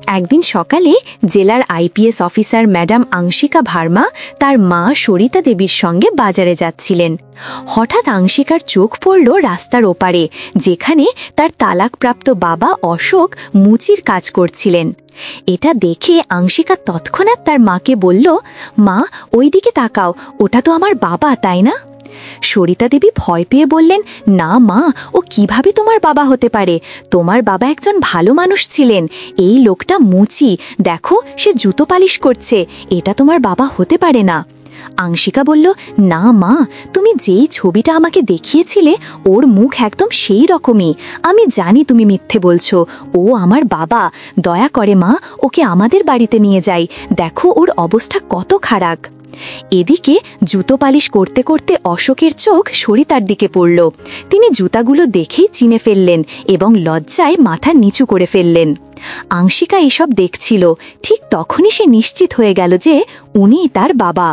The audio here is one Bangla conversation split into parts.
একদিন সকালে জেলার IPS officer madam Anshika Verma তার মা সরিতা দেবীর সঙ্গে বাজারে যাচ্ছিলেন। হঠাৎ আংশিকার চোখ পড়ল রাস্তার ওপারে, যেখানে তার তালাকপ্রাপ্ত বাবা অশোক মুচির কাজ করছিলেন। এটা দেখে আংশিকা তৎক্ষণাৎ তার মাকে বলল, মা, ওই দিকে তাকাও, ওটা তো আমার বাবা, তাই না? সরিতা দেবী ভয় পেয়ে বললেন, না মা, ও কিভাবে তোমার বাবা হতে পারে? তোমার বাবা একজন ভালো মানুষ ছিলেন। এই লোকটা মুচি, দেখো সে জুতো পালিশ করছে, এটা তোমার বাবা হতে পারে না। আংশিকা বলল, না মা, তুমি যেই ছবিটা আমাকে দেখিয়েছিলে ওর মুখ একদম সেই রকমই। আমি জানি তুমি মিথ্যে বলছো, ও আমার বাবা। দয়া করে মা, ওকে আমাদের বাড়িতে নিয়ে যাই, দেখো ওর অবস্থা কত খারাপ। এদিকে জুতো পালিশ করতে করতে অশোকের চোখ সরিতার দিকে পড়ল। তিনি জুতাগুলো দেখেই চিনে ফেললেন এবং লজ্জায় মাথা নিচু করে ফেললেন। আংশিকা এসব দেখছিল। ঠিক তখনই সে নিশ্চিত হয়ে গেল যে উনিই তার বাবা।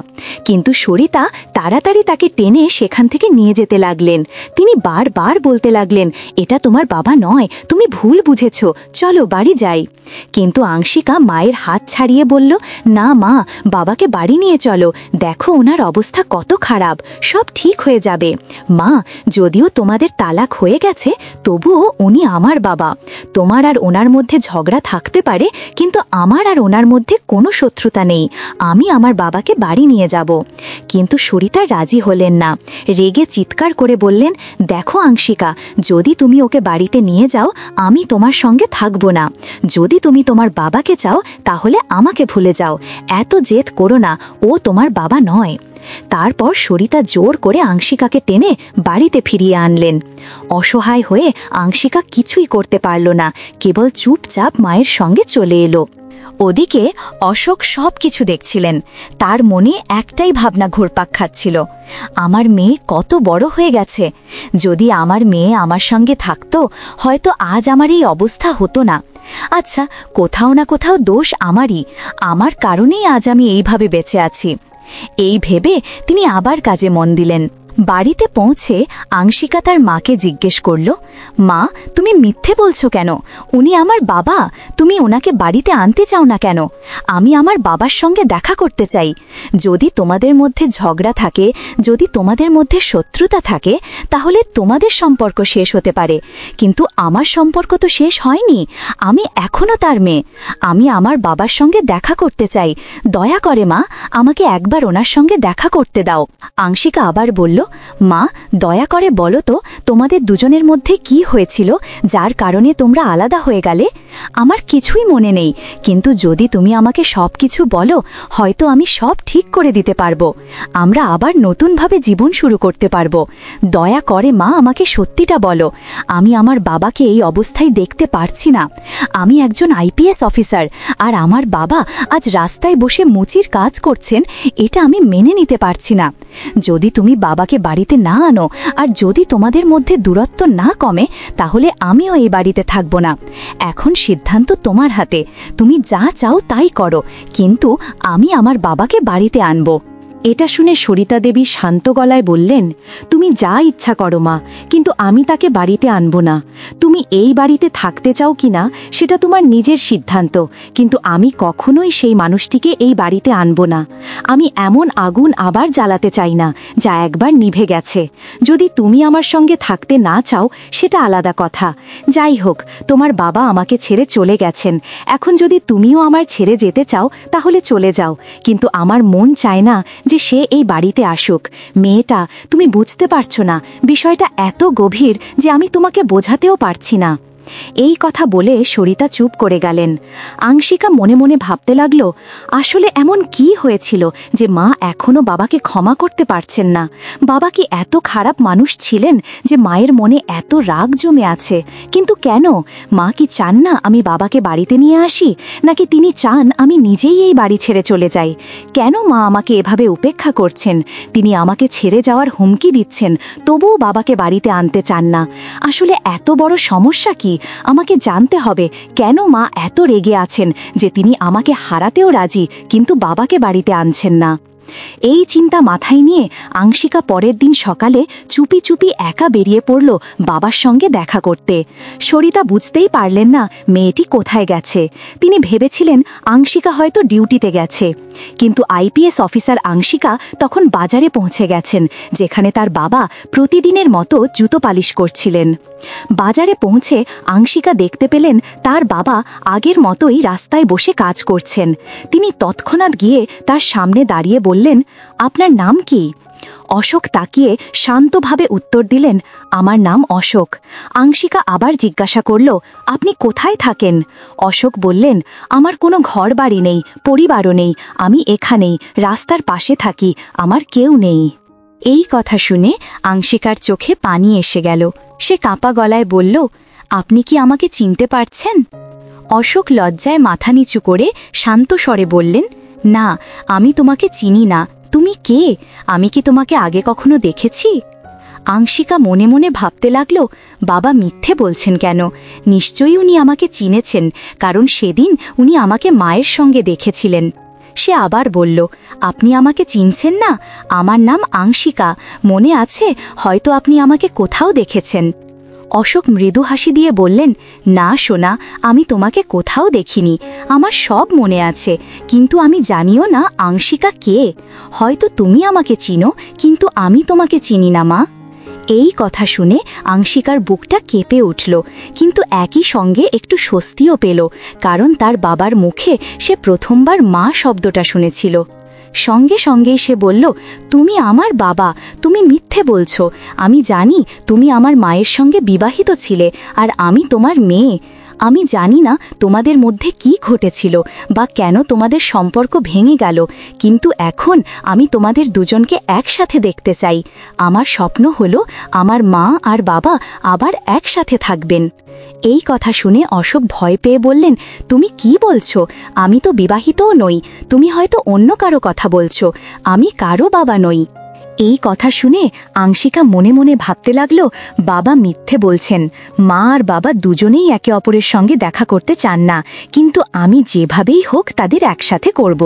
কিন্তু সরিতা তাড়াতাড়ি তাকে টেনে সেখান থেকে নিয়ে যেতে লাগলেন। তিনি বারবার বলতে লাগলেন, এটা তোমার বাবা নয়, তুমি ভুল বুঝেছ, চলো বাড়ি যাই। কিন্তু আংশিকা মায়ের হাত ছাড়িয়ে বলল, না মা, বাবাকে বাড়ি নিয়ে চলো, দেখো ওনার অবস্থা কত খারাপ, সব ঠিক হয়ে যাবে। মা, যদিও তোমাদের তালাক হয়ে গেছে, তবুও উনি আমার বাবা। তোমার আর ওনার মধ্যে ঝগড়া থাকতে পারে, কিন্তু আমার আর ওনার মধ্যে কোনো শত্রুতা নেই। আমি আমার বাবাকে বাড়ি নিয়ে যাব। কিন্তু সরিতা রাজি হলেন না। রেগে চিৎকার করে বললেন, দেখো আংশিকা, যদি তুমি ওকে বাড়িতে নিয়ে যাও, আমি তোমার সঙ্গে থাকব না। যদি তুমি তোমার বাবাকে চাও, তাহলে আমাকে ভুলে যাও। এত জেদ করো না, ও তোমার বাবা নয়। তারপর সরিতা জোর করে আংশিকাকে টেনে বাড়িতে ফিরিয়ে আনলেন। অসহায় হয়ে আংশিকা কিছুই করতে পারল না, কেবল চুপচাপ মায়ের সঙ্গে চলে এলো। ওদিকে অশোক সব কিছু দেখছিলেন। তার মনে একটাই ভাবনা ঘুরপাক খাচ্ছিল, আমার মেয়ে কত বড় হয়ে গেছে। যদি আমার মেয়ে আমার সঙ্গে থাকতো, হয়তো আজ আমার এই অবস্থা হতো না। আচ্ছা, কোথাও না কোথাও দোষ আমারই, আমার কারণেই আজ আমি এইভাবে বেঁচে আছি। এই ভেবে তিনি আবার কাজে মন দিলেন। বাড়িতে পৌঁছে আংশিকা তার মাকে জিজ্ঞেস করল, মা, তুমি মিথ্যে বলছো কেন? উনি আমার বাবা, তুমি ওনাকে বাড়িতে আনতে চাও না কেন? আমি আমার বাবার সঙ্গে দেখা করতে চাই। যদি তোমাদের মধ্যে ঝগড়া থাকে, যদি তোমাদের মধ্যে শত্রুতা থাকে, তাহলে তোমাদের সম্পর্ক শেষ হতে পারে, কিন্তু আমার সম্পর্ক তো শেষ হয়নি। আমি এখনও তার মেয়ে, আমি আমার বাবার সঙ্গে দেখা করতে চাই। দয়া করে মা, আমাকে একবার ওনার সঙ্গে দেখা করতে দাও। আংশিকা আবার বলল, মা, দয়া করে বলো তো, তোমাদের দুজনের মধ্যে কি হয়েছিল যার কারণে তোমরা আলাদা হয়ে গেলে? আমার কিছুই মনে নেই, কিন্তু যদি তুমি আমাকে সব কিছু বলো, হয়তো আমি সব ঠিক করে দিতে পারবো। আমরা আবার নতুনভাবে জীবন শুরু করতে পারবো। দয়া করে মা, আমাকে সত্যিটা বলো। আমি আমার বাবাকে এই অবস্থায় দেখতে পারছি না। আমি একজন আইপিএস অফিসার, আর আমার বাবা আজ রাস্তায় বসে মুচির কাজ করছেন, এটা আমি মেনে নিতে পারছি না। যদি তুমি বাবাকে বাড়িতে না আনো, আর যদি তোমাদের মধ্যে দূরত্ব না কমে, তাহলে আমিও এই বাড়িতে থাকব না। এখন সিদ্ধান্ত তোমার হাতে, তুমি যা চাও তাই করো, কিন্তু আমি আমার বাবাকে বাড়িতে আনব। এটা শুনে সরিতা দেবী শান্ত গলায় বললেন, তুমি যা ইচ্ছা করো মা, কিন্তু আমি তাকে বাড়িতে আনব না। তুমি এই বাড়িতে থাকতে চাও কিনা সেটা তোমার নিজের সিদ্ধান্ত, কিন্তু আমি কখনোই সেই মানুষটিকে এই বাড়িতে আনব না। আমি এমন আগুন আবার জ্বালাতে চাই না যা একবার নিভে গেছে। যদি তুমি আমার সঙ্গে থাকতে না চাও, সেটা আলাদা কথা। যাই হোক, তোমার বাবা আমাকে ছেড়ে চলে গেছেন। এখন যদি তুমিও আমার ছেড়ে যেতে চাও, তাহলে চলে যাও, কিন্তু আমার মন চায় না যে সে এই বাড়িতে আসুক। মেয়েটা, তুমি বুঝতে পারছো না, বিষয়টা এত গভীর যে আমি তোমাকে বোঝাতেও পারছি না। এই কথা বলে সরিতা চুপ করে গেলেন। আংশিকা মনে মনে ভাবতে লাগল, আসলে এমন কি হয়েছিল যে মা এখনো বাবাকে ক্ষমা করতে পারছেন না? বাবা কি এত খারাপ মানুষ ছিলেন যে মায়ের মনে এত রাগ জমে আছে? কিন্তু কেন? মা কি চান না আমি বাবাকে বাড়িতে নিয়ে আসি, নাকি তিনি চান আমি নিজেই এই বাড়ি ছেড়ে চলে যাই? কেন মা আমাকে এভাবে উপেক্ষা করছেন? তিনি আমাকে ছেড়ে যাওয়ার হুমকি দিচ্ছেন, তবুও বাবাকে বাড়িতে আনতে চান না। আসলে এত বড় সমস্যা কি? আমাকে জানতে হবে, কেন মা এত রেগে আছেন যে তিনি আমাকে হারাতেও রাজি, কিন্তু বাবাকে বাড়িতে আনছেন না। এই চিন্তা মাথায় নিয়ে আংশিকা পরের দিন সকালে চুপি চুপি একা বেরিয়ে পড়ল বাবার সঙ্গে দেখা করতে। সরিতা বুঝতেই পারলেন না মেয়েটি কোথায় গেছে। তিনি ভেবেছিলেন আংশিকা হয়তো ডিউটিতে গেছে, কিন্তু আইপিএস অফিসার আংশিকা তখন বাজারে পৌঁছে গেছেন, যেখানে তার বাবা প্রতিদিনের মতো জুতো পালিশ করছিলেন। বাজারে পৌঁছে আংশিকা দেখতে পেলেন তার বাবা আগের মতোই রাস্তায় বসে কাজ করছেন। তিনি তৎক্ষণাৎ গিয়ে তার সামনে দাঁড়িয়ে বললেন, আপনার নাম কি? অশোক তাকিয়ে শান্তভাবে উত্তর দিলেন, আমার নাম অশোক। আংশিকা আবার জিজ্ঞাসা করল, আপনি কোথায় থাকেন? অশোক বললেন, আমার কোনো ঘর বাড়ি নেই, পরিবারও নেই, আমি এখানেই রাস্তার পাশে থাকি, আমার কেউ নেই। এই কথা শুনে আংশিকার চোখে পানি এসে গেল। সে কাঁপা গলায় বলল, আপনি কি আমাকে চিনতে পারছেন? অশোক লজ্জায় মাথা নিচু করে শান্ত স্বরে বললেন, না, আমি তোমাকে চিনি না। তুমি কে? আমি কি তোমাকে আগে কখনো দেখেছি? আংশিকা মনে মনে ভাবতে লাগল, বাবা মিথ্যে বলছেন কেন? নিশ্চয়ই উনি আমাকে চিনেছেন, কারণ সেদিন উনি আমাকে মায়ের সঙ্গে দেখেছিলেন। সে আবার বলল, আপনি আমাকে চিনছেন না? আমার নাম আংশিকা, মনে আছে? হয়তো আপনি আমাকে কোথাও দেখেছেন। অশোক মৃদু হাসি দিয়ে বললেন, না সোনা, আমি তোমাকে কোথাও দেখিনি। আমার সব মনে আছে, কিন্তু আমি জানিও না আংশিকা কে। হয়তো তুমি আমাকে চিনো, কিন্তু আমি তোমাকে চিনি না মা। এই কথা শুনে আংশিকার বুকটা কেঁপে উঠল, কিন্তু একই সঙ্গে একটু স্বস্তিও পেল, কারণ তার বাবার মুখে সে প্রথমবার মা শব্দটা শুনেছিল। সঙ্গে সঙ্গেই সে বলল, তুমি আমার বাবা, তুমি মিথ্যে বলছো। আমি জানি তুমি আমার মায়ের সঙ্গে বিবাহিত ছিলে, আর আমি তোমার মেয়ে। আমি জানি না তোমাদের মধ্যে কি ঘটেছিল বা কেন তোমাদের সম্পর্ক ভেঙে গেল, কিন্তু এখন আমি তোমাদের দুজনকে একসাথে দেখতে চাই। আমার স্বপ্ন হলো আমার মা আর বাবা আবার একসাথে থাকবেন। এই কথা শুনে অশোক ভয় পেয়ে বললেন, তুমি কি বলছো? আমি তো বিবাহিতও নই, তুমি হয়তো অন্য কারো কথা বলছো। আমি কারো বাবা নই। এই কথা শুনে আংশিকা মনে মনে ভাবতে লাগল, বাবা মিথ্যে বলছেন। মা আর বাবা দুজনেই একে অপরের সঙ্গে দেখা করতে চান না, কিন্তু আমি যেভাবেই হোক তাদের একসাথে করব।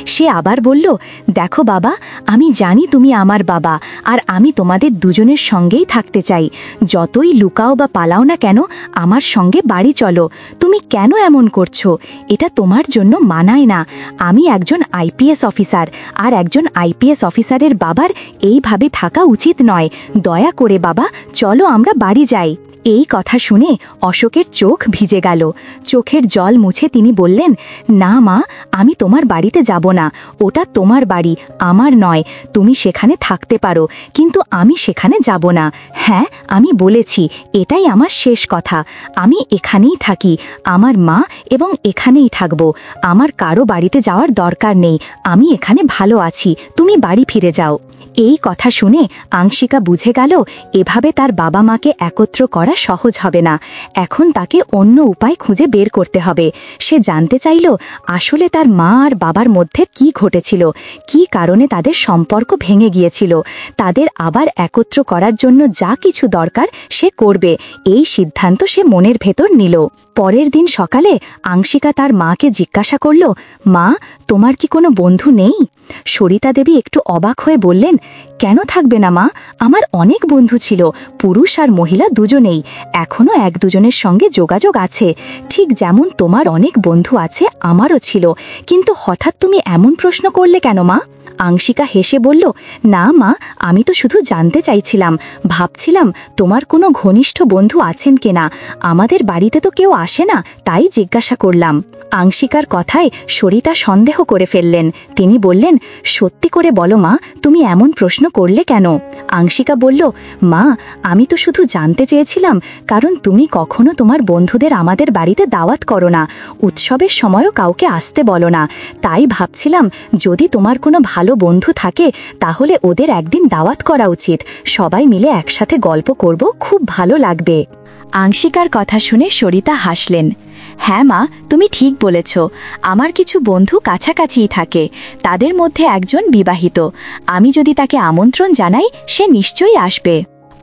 সে আবার বলল, দেখো বাবা, আমি জানি তুমি আমার বাবা, আর আমি তোমাদের দুজনের সঙ্গেই থাকতে চাই। যতই লুকাও বা পালাও না কেন, আমার সঙ্গে বাড়ি চলো। তুমি কেন এমন করছো? এটা তোমার জন্য মানায় না। আমি একজন আইপিএস অফিসার, আর একজন আইপিএস অফিসারের বাবার এইভাবে থাকা উচিত নয়। দয়া করে বাবা, চলো আমরা বাড়ি যাই। এই কথা শুনে অশোকের চোখ ভিজে গেল। চোখের জল মুছে তিনি বললেন, না মা, আমি তোমার বাড়িতে যাব না। ওটা তোমার বাড়ি, আমার নয়। তুমি সেখানে থাকতে পারো, কিন্তু আমি সেখানে যাব না। হ্যাঁ, আমি বলেছি, এটাই আমার শেষ কথা। আমি এখানেই থাকি, আমার মা, এবং এখানেই থাকব। আমার কারো বাড়িতে যাওয়ার দরকার নেই। আমি এখানে ভালো আছি, তুমি বাড়ি ফিরে যাও। এই কথা শুনে আংশিকা বুঝে গেল, এভাবে তার বাবা মাকে একত্র করা সহজ হবে না। এখন তাকে অন্য উপায় খুঁজে বের করতে হবে। সে জানতে চাইল, আসলে তার মা আর বাবার মধ্যে কি ঘটেছিল, কি কারণে তাদের সম্পর্ক ভেঙে গিয়েছিল। তাদের আবার একত্র করার জন্য যা কিছু দরকার সে করবে, এই সিদ্ধান্ত সে মনের ভেতর নিল। পরের দিন সকালে আংশিকা তার মাকে জিজ্ঞাসা করল, মা, তোমার কি কোনো বন্ধু নেই? সরিতা দেবী একটু অবাক হয়ে বললেন, কেন থাকবে না মা, আমার অনেক বন্ধু ছিল, পুরুষ আর মহিলা দুজনেই। এখনও এক দুজনের সঙ্গে যোগাযোগ আছে, ঠিক যেমন তোমার অনেক বন্ধু আছে আমারও ছিল। কিন্তু হঠাৎ তুমি এমন প্রশ্ন করলে কেন মা? আংশিকা হেসে বলল, না মা, আমি তো শুধু জানতে চাইছিলাম, ভাবছিলাম তোমার কোনো ঘনিষ্ঠ বন্ধু আছেন কিনা। আমাদের বাড়িতে তো কেউ আসে না, তাই জিজ্ঞাসা করলাম। আংশিকার কথায় সরিতা সন্দেহ করে ফেললেন। তিনি বললেন, সত্যি করে বলো মা, তুমি এমন প্রশ্ন করলে কেন? আংশিকা বলল, মা, আমি তো শুধু জানতে চেয়েছিলাম, কারণ তুমি কখনো তোমার বন্ধুদের আমাদের বাড়িতে দাওয়াত করো না, উৎসবের সময়ও কাউকে আসতে বলো না। তাই ভাবছিলাম, যদি তোমার কোনো ভালো বন্ধু থাকে তাহলে ওদের একদিন দাওয়াত করা উচিত। সবাই মিলে একসাথে গল্প করব, খুব ভালো লাগবে। আংশিকার কথা শুনে সরিতা হাসলেন। হ্যাঁ মা, তুমি ঠিক বলেছ। আমার কিছু বন্ধু কাছাকাছিই থাকে, তাদের মধ্যে একজন বিবাহিত। আমি যদি তাকে আমন্ত্রণ জানাই, সে নিশ্চয়ই আসবে।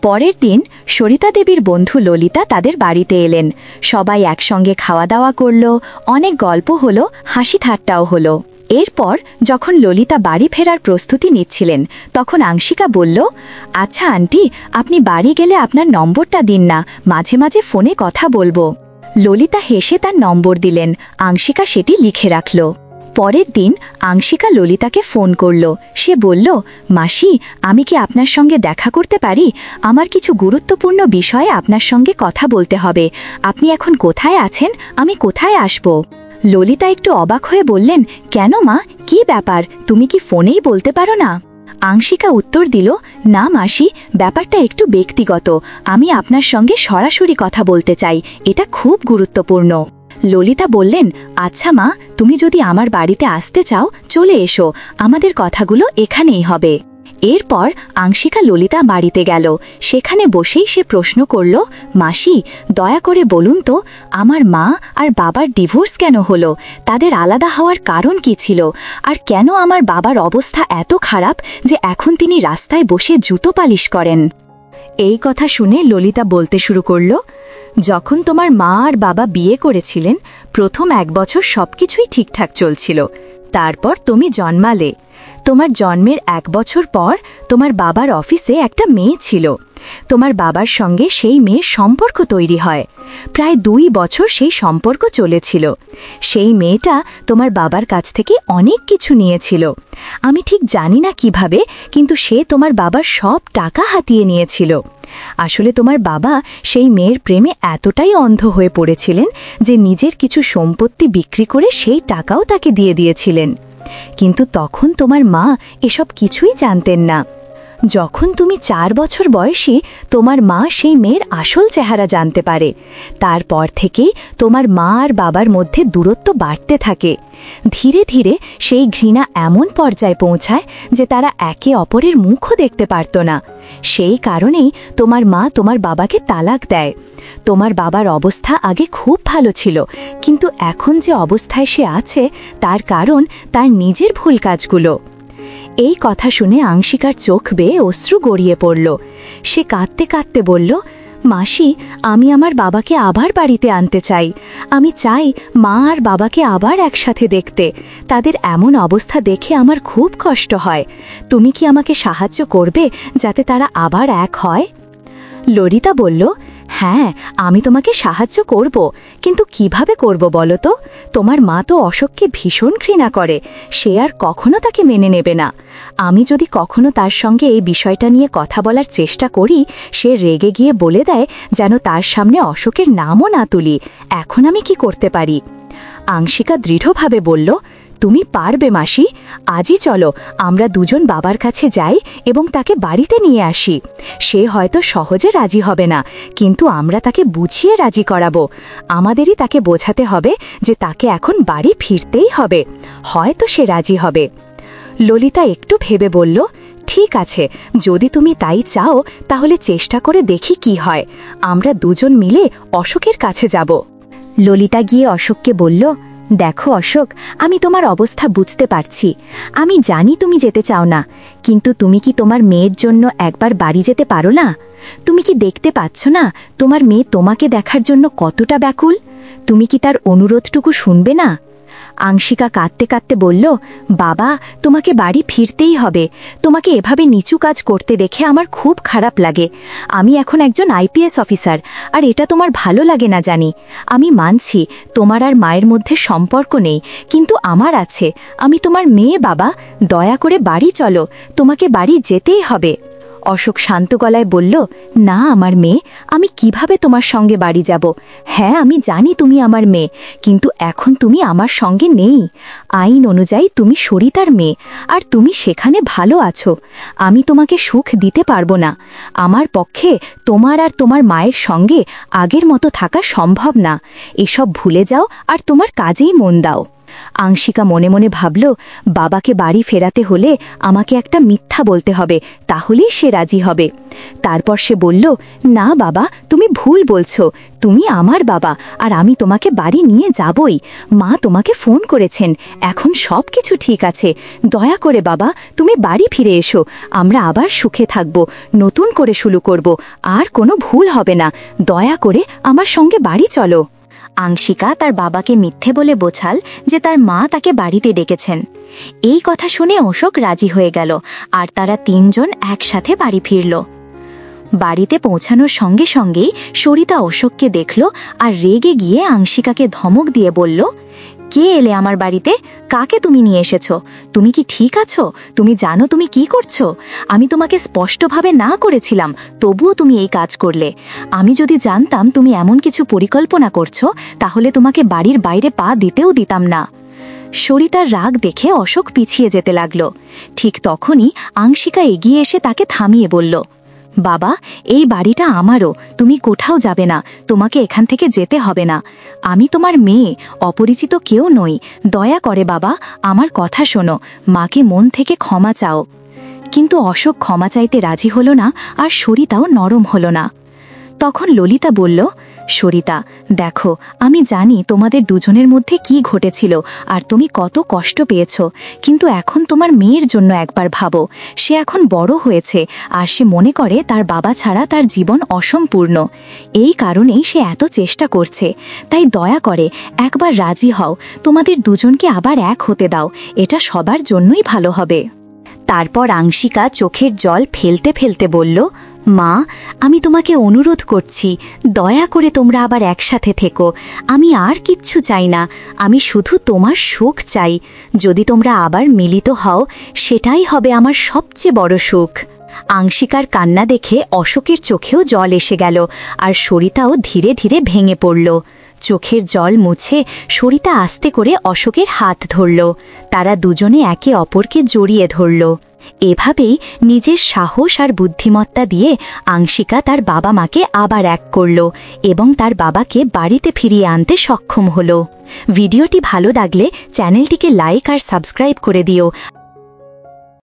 পরের দিন সরিতা দেবীর বন্ধু ললিতা তাদের বাড়িতে এলেন। সবাই একসঙ্গে খাওয়া দাওয়া করল, অনেক গল্প হলো, হাসি ঠাট্টাও হলো। এরপর যখন ললিতা বাড়ি ফেরার প্রস্তুতি নিচ্ছিলেন তখন আংশিকা বলল, আচ্ছা আন্টি, আপনি বাড়ি গেলে আপনার নম্বরটা দিন না, মাঝে মাঝে ফোনে কথা বলবো। ললিতা হেসে তার নম্বর দিলেন। আংশিকা সেটি লিখে রাখল। পরের দিন আংশিকা ললিতাকে ফোন করল। সে বলল, মাসি, আমি কি আপনার সঙ্গে দেখা করতে পারি? আমার কিছু গুরুত্বপূর্ণ বিষয়ে আপনার সঙ্গে কথা বলতে হবে। আপনি এখন কোথায় আছেন? আমি কোথায় আসব? ললিতা একটু অবাক হয়ে বললেন, কেন মা, কি ব্যাপার? তুমি কি ফোনেই বলতে পারো না? আংশিকা উত্তর দিল, না মাসি, ব্যাপারটা একটু ব্যক্তিগত। আমি আপনার সঙ্গে সরাসরি কথা বলতে চাই, এটা খুব গুরুত্বপূর্ণ। ললিতা বললেন, আচ্ছা মা, তুমি যদি আমার বাড়িতে আসতে চাও চলে এসো, আমাদের কথাগুলো এখানেই হবে। এরপর আংশিকা ললিতা বাড়িতে গেল। সেখানে বসেই সে প্রশ্ন করল, মাসি, দয়া করে বলুন তো, আমার মা আর বাবার ডিভোর্স কেন হলো? তাদের আলাদা হওয়ার কারণ কি ছিল? আর কেন আমার বাবার অবস্থা এত খারাপ যে এখন তিনি রাস্তায় বসে জুতো পালিশ করেন? এই কথা শুনে ললিতা বলতে শুরু করল, যখন তোমার মা আর বাবা বিয়ে করেছিলেন প্রথম 1 বছর সবকিছুই ঠিকঠাক চলছিল। তারপর তুমি জন্মালে। তোমার জন্মের 1 বছর পর তোমার বাবার অফিসে একটা মেয়ে ছিল। তোমার বাবার সঙ্গে সেই মেয়ের সম্পর্ক তৈরি হয়। প্রায় 2 বছর সেই সম্পর্ক চলেছিল। সেই মেয়েটা তোমার বাবার কাছ থেকে অনেক কিছু নিয়েছিল। আমি ঠিক জানি না কিভাবে, কিন্তু সে তোমার বাবার সব টাকা হাতিয়ে নিয়েছিল। আসলে তোমার বাবা সেই মেয়ের প্রেমে এতটাই অন্ধ হয়ে পড়েছিলেন যে নিজের কিছু সম্পত্তি বিক্রি করে সেই টাকাও তাকে দিয়ে দিয়েছিলেন। কিন্তু তখন তোমার মা এসব কিছুই জানতেন না। যখন তুমি 4 বছর বয়সী তোমার মা সেই মেয়ের আসল চেহারা জানতে পারে। তারপর থেকেই তোমার মা আর বাবার মধ্যে দূরত্ব বাড়তে থাকে। ধীরে ধীরে সেই ঘৃণা এমন পর্যায়ে পৌঁছায় যে তারা একে অপরের মুখও দেখতে পারত না। সেই কারণেই তোমার মা তোমার বাবাকে তালাক দেয়। তোমার বাবার অবস্থা আগে খুব ভালো ছিল, কিন্তু এখন যে অবস্থায় সে আছে তার কারণ তার নিজের ভুল কাজগুলো। এই কথা শুনে আংশিকার চোখ বেয়ে অশ্রু গড়িয়ে পড়ল। সে কাঁদতে কাঁদতে বলল, মাসি, আমি আমার বাবাকে আবার বাড়িতে আনতে চাই। আমি চাই মা আর বাবাকে আবার একসাথে দেখতে। তাদের এমন অবস্থা দেখে আমার খুব কষ্ট হয়। তুমি কি আমাকে সাহায্য করবে যাতে তারা আবার এক হয়? ললিতা বলল, হ্যাঁ, আমি তোমাকে সাহায্য করব, কিন্তু কিভাবে করব বলো তো? তোমার মা তো অশোককে ভীষণ ঘৃণা করে। সে আর কখনো তাকে মেনে নেবে না। আমি যদি কখনো তার সঙ্গে এই বিষয়টা নিয়ে কথা বলার চেষ্টা করি, সে রেগে গিয়ে বলে দেয় যেন তার সামনে অশোকের নামও না তুলি। এখন আমি কি করতে পারি? আংশিকা দৃঢ়ভাবে বলল, তুমি পারবে মাসি। আজই চলো, আমরা দুজন বাবার কাছে যাই এবং তাকে বাড়িতে নিয়ে আসি। সে হয়তো সহজে রাজি হবে না, কিন্তু আমরা তাকে বুঝিয়ে রাজি করাবো। আমাদেরই তাকে বোঝাতে হবে যে তাকে এখন বাড়ি ফিরতেই হবে। হয়তো সে রাজি হবে। ললিতা একটু ভেবে বলল, ঠিক আছে, যদি তুমি তাই চাও তাহলে চেষ্টা করে দেখি কি হয়। আমরা দুজন মিলে অশোকের কাছে যাব। ললিতা গিয়ে অশোককে বলল, দেখো অশোক, আমি তোমার অবস্থা বুঝতে পারছি। আমি জানি তুমি যেতে চাও না, কিন্তু তুমি কি তোমার মেয়ের জন্য একবার বাড়ি যেতে পারো না? তুমি কি দেখতে পাচ্ছ না তোমার মেয়ে তোমাকে দেখার জন্য কতটা ব্যাকুল? তুমি কি তার অনুরোধটুকু শুনবে না? আংশিকা কাঁদতে কাঁদতে বলল, বাবা, তোমাকে বাড়ি ফিরতেই হবে। তোমাকে এভাবে নিচু কাজ করতে দেখে আমার খুব খারাপ লাগে। আমি এখন একজন আইপিএস অফিসার, আর এটা তোমার ভালো লাগে না জানি। আমি মানছি তোমার আর মায়ের মধ্যে সম্পর্ক নেই, কিন্তু আমার আছে। আমি তোমার মেয়ে বাবা, দয়া করে বাড়ি চলো, তোমাকে বাড়ি যেতেই হবে। অশোক শান্ত গলায় বলল, না আমার মেয়ে, আমি কিভাবে তোমার সঙ্গে বাড়ি যাব? হ্যাঁ, আমি জানি তুমি আমার মেয়ে, কিন্তু এখন তুমি আমার সঙ্গে নেই। আইন অনুযায়ী তুমি সরিতার মেয়ে, আর তুমি সেখানে ভালো আছো। আমি তোমাকে সুখ দিতে পারবো না। আমার পক্ষে তোমার আর তোমার মায়ের সঙ্গে আগের মতো থাকা সম্ভব না। এসব ভুলে যাও আর তোমার কাজেই মন দাও। আংশিকা মনে মনে ভাবল, বাবাকে বাড়ি ফেরাতে হলে আমাকে একটা মিথ্যা বলতে হবে, তাহলেই সে রাজি হবে। তারপর সে বলল, না বাবা, তুমি ভুল বলছো। তুমি আমার বাবা, আর আমি তোমাকে বাড়ি নিয়ে যাবই। মা তোমাকে ফোন করেছেন, এখন সব কিছু ঠিক আছে। দয়া করে বাবা, তুমি বাড়ি ফিরে এসো। আমরা আবার সুখে থাকব, নতুন করে শুরু করব, আর কোনো ভুল হবে না। দয়া করে আমার সঙ্গে বাড়ি চলো। আংশিকা তার বাবাকে মিথ্যে বলে বোঝাল যে তার মা তাকে বাড়িতে ডেকেছেন। এই কথা শুনে অশোক রাজি হয়ে গেল আর তারা তিনজন একসাথে বাড়ি ফিরল। বাড়িতে পৌঁছানোর সঙ্গে সঙ্গেই সরিতা অশোককে দেখল আর রেগে গিয়ে আংশিকাকে ধমক দিয়ে বলল, কে এলে আমার বাড়িতে? কাকে তুমি নিয়ে এসেছো? তুমি কি ঠিক আছো? তুমি জানো তুমি কি করছো? আমি তোমাকে স্পষ্টভাবে না করেছিলাম, তবুও তুমি এই কাজ করলে। আমি যদি জানতাম তুমি এমন কিছু পরিকল্পনা করছো, তাহলে তোমাকে বাড়ির বাইরে পা দিতেও দিতাম না। সরিতার রাগ দেখে অশোক পিছিয়ে যেতে লাগল। ঠিক তখনই আংশিকা এগিয়ে এসে তাকে থামিয়ে বলল, বাবা, এই বাড়িটা আমারও, তুমি কোথাও যাবে না, তোমাকে এখান থেকে যেতে হবে না। আমি তোমার মেয়ে, অপরিচিত কেউ নই। দয়া করে বাবা, আমার কথা শোনো, মাকে মন থেকে ক্ষমা চাও। কিন্তু অশোক ক্ষমা চাইতে রাজি হল না, আর সরিতাও নরম হল না। তখন ললিতা বলল, সরিতা, দেখো, আমি জানি তোমাদের দুজনের মধ্যে কি ঘটেছিল আর তুমি কত কষ্ট পেয়েছ, কিন্তু এখন তোমার মেয়ের জন্য একবার ভাবো। সে এখন বড় হয়েছে আর সে মনে করে তার বাবা ছাড়া তার জীবন অসম্পূর্ণ। এই কারণেই সে এত চেষ্টা করছে। তাই দয়া করে একবার রাজি হও, তোমাদের দুজনকে আবার এক হতে দাও, এটা সবার জন্যই ভালো হবে। তারপর আংশিকা চোখের জল ফেলতে ফেলতে বলল, মা, আমি তোমাকে অনুরোধ করছি, দয়া করে তোমরা আবার একসাথে থেকো। আমি আর কিচ্ছু চাই না, আমি শুধু তোমার সুখ চাই। যদি তোমরা আবার মিলিত হও, সেটাই হবে আমার সবচেয়ে বড় সুখ। আংশিকার কান্না দেখে অশোকের চোখেও জল এসে গেল আর সরিতাও ধীরে ধীরে ভেঙে পড়ল। চোখের জল মুছে সরিতা আস্তে করে অশোকের হাত ধরল। তারা দুজনে একে অপরকে জড়িয়ে ধরল। এভাবেই নিজের সাহস আর বুদ্ধিমত্তা দিয়ে আংশিকা তার বাবা মাকে আবার এক করল এবং তার বাবাকে বাড়িতে ফিরিয়ে আনতে সক্ষম হল। ভিডিওটি ভালো লাগলে চ্যানেলটিকে লাইক আর সাবস্ক্রাইব করে দিও।